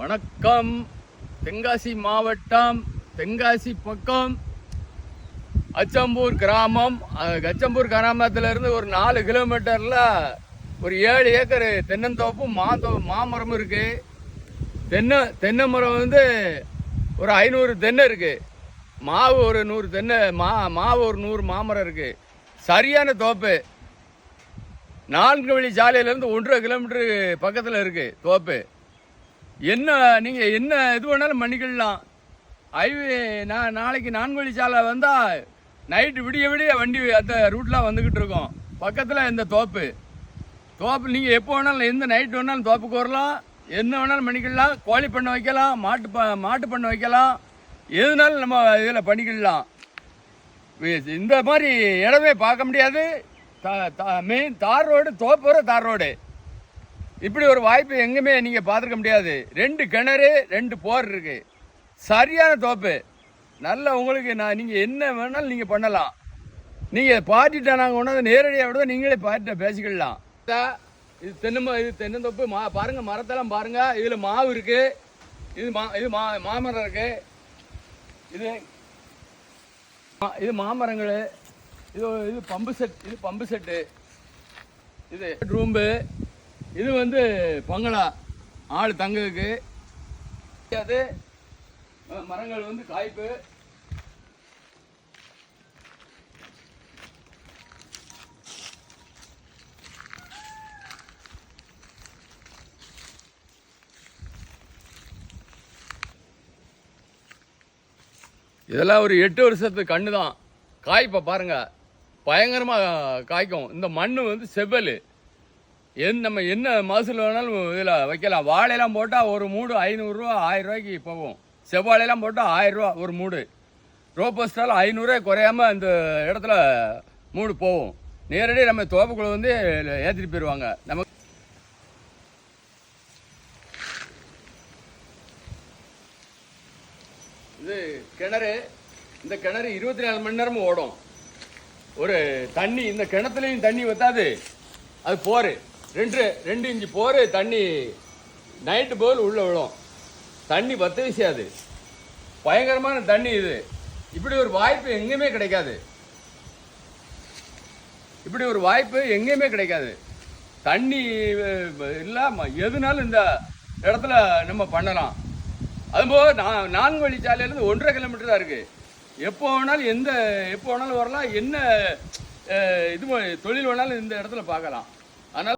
வணக்கம். தென்காசி மாவட்டம், தென்காசி பக்கம் அச்சம்பூர் கிராமம். அச்சம்பூர் கிராமத்திலிருந்து ஒரு 4 கிலோமீட்டரில் ஒரு 7 ஏக்கர் தென்னந்தோப்பும் மாமரமும் இருக்குது. தென்னை மரம் வந்து ஒரு 500 தென்னை இருக்குது. மாவு ஒரு 100 தென்னை, மாவு ஒரு 100 மாமரம் இருக்குது. சரியான தோப்பு. 4 வழி சாலையிலேருந்து 1.5 கிலோமீட்டரு பக்கத்தில் இருக்குது தோப்பு. நீங்கள் என்ன இது வேணாலும் பண்ணிக்கலாம். ஹைவே நாளைக்கு 4 வழி சாலை வந்தால் நைட்டு விடிய வண்டி அந்த ரூட்லாம் வந்துக்கிட்டு இருக்கோம். பக்கத்தில் இந்த தோப்பு நீங்கள் எப்போ வேணாலும், எந்த நைட்டு வேணாலும் தோப்புக்கு வரலாம். என்ன வேணாலும் பண்ணிக்கலாம். கோழி பண்ண வைக்கலாம், மாட்டு பண்ண வைக்கலாம். எதுனாலும் நம்ம இதில் பண்ணிக்கலாம். இந்த மாதிரி இடமே பார்க்க முடியாது. மெயின் தார் ரோடு, தோப்பு வர தார் ரோடு. இப்படி ஒரு வாய்ப்பு எங்கேயுமே நீங்கள் பார்த்துருக்க முடியாது. 2 கிணறு, 2 போர் இருக்குது. சரியான தோப்பு. நல்ல உங்களுக்கு நீங்கள் என்ன வேணாலும் நீங்கள் பண்ணலாம். நீங்கள் பார்ட்டிட்ட நாங்கள் கொண்டாந்து நேரடியாக விட நீங்களே பார்ட்டிட்ட பேசிக்கலாம். இது தென்னந்தோப்பு. பாருங்கள், மரத்தெல்லாம் பாருங்கள். இதில் மாவு இருக்குது. இது மாமரம் இருக்குது. இது மாமரங்கள். இது பம்பு செட்டு. இது ரூம்பு. இது வந்து பங்களா, ஆள் தங்குக்கு. அது மரங்கள் வந்து காய்ப்பு. இதெல்லாம் ஒரு 8 வருஷத்து கண்ணு தான். காய்ப்பை பாருங்க, பயங்கரமாக காய்க்கும். இந்த மண் வந்து செவ்வல். நம்ம என்ன மகசூல் வேணாலும் இதில் வைக்கலாம். வாழையெல்லாம் போட்டால் ஒரு மூடு 500 ரூபா, 1000 ரூபாய்க்கு போகும். செவ்வாழையெல்லாம் போட்டால் 1000 ரூபா ஒரு மூடு. ரோபஸ்டால் 500 குறையாமல் இந்த இடத்துல மூடு போகும். நேரடியாக நம்ம தோப்புக்குள்ள வந்து ஏற்றிட்டு போயிடுவாங்க. நம்ம இது கிணறு. இந்த கிணறு 24 மணி நேரமும் ஓடும். ஒரு தண்ணி, இந்த கிணத்துலையும் தண்ணி வத்தாது. அது போர் 2 இன்ச்சு போர். தண்ணி நைட்டு போல் உள்ளே விடும். தண்ணி பத்தவே செய்யாது. பயங்கரமான தண்ணி இது. இப்படி ஒரு வாய்ப்பு எங்கேயுமே கிடைக்காது. தண்ணி இல்லாமல் எதுனாலும் இந்த இடத்துல நம்ம பண்ணலாம். அதுபோக 4 வழி சாலையிலேருந்து 1.5 கிலோமீட்டர் தான் இருக்குது. எப்போ வேணாலும் வரலாம். என்ன இது தொழில் வேணாலும் இந்த இடத்துல பார்க்கலாம்.